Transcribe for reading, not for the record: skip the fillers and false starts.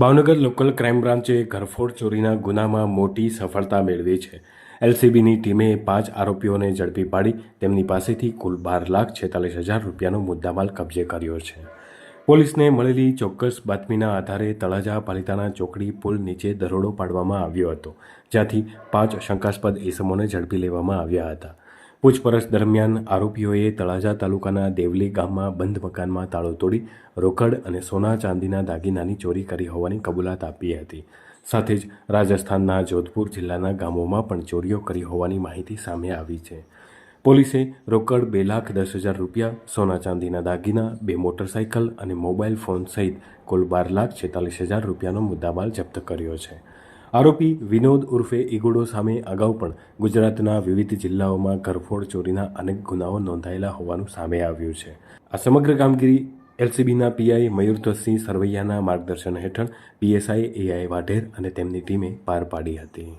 Bhavnagar local crime બ્રાન્ચે ઘરફોડ ચોરીના ગુનામાં મોટી સફળતા મેળવી છે. એલસીબીની ટીમે 5 આરોપીઓને ઝડપી પાડી તેમની પાસેથી કુલ 12,46,000 રૂપિયાનો મુદ્દામાલ કબજે કર્યો છે. પોલીસને મળેલી ચોક્કસ બાતમીના આધારે તળાજા પાલિતાણા ચોકડી પુલ નીચે દરોડો પાડવામાં આવ્યો હતો, જ્યાંથી 5 શંકાસ્પદ ઇસમોને ઝડપી લેવામાં આવ્યા હતા. પૂછપરછ દરમિયાન આરોપીઓએ તળાજા તાલુકાના દેવલી ગામમાં બંધ મકાનમાં તાળો તોડી રોકડ અને સોના ચાંદીના દાગીનાની ચોરી કરી હોવાની કબૂલાત આપી હતી. સાથે જ રાજસ્થાનના જોધપુર જિલ્લાના ગામોમાં પણ ચોરીઓ કરી હોવાની માહિતી સામે આવી છે. પોલીસે રોકડ 2,10,000 રૂપિયા, સોના ચાંદીના દાગીના, 2 મોટરસાયકલ અને મોબાઈલ ફોન સહિત કુલ 12,46,000 રૂપિયાનો મુદ્દામાલ જપ્ત કર્યો છે. આરોપી વિનોદ ઉર્ફે ઈગુડો સામે અગાઉ પણ ગુજરાતના વિવિધ જિલ્લાઓમાં ઘરફોડ ચોરીના અનેક ગુનાઓ નોંધાયેલા હોવાનું સામે આવ્યું છે. આ સમગ્ર કામગીરી એલસીબીના પીઆઈ મયુરધ્વજસિંહ સરવૈયાના માર્ગદર્શન હેઠળ પીએસઆઈ એઆઈ વાઢેર અને તેમની ટીમે પાર પાડી હતી.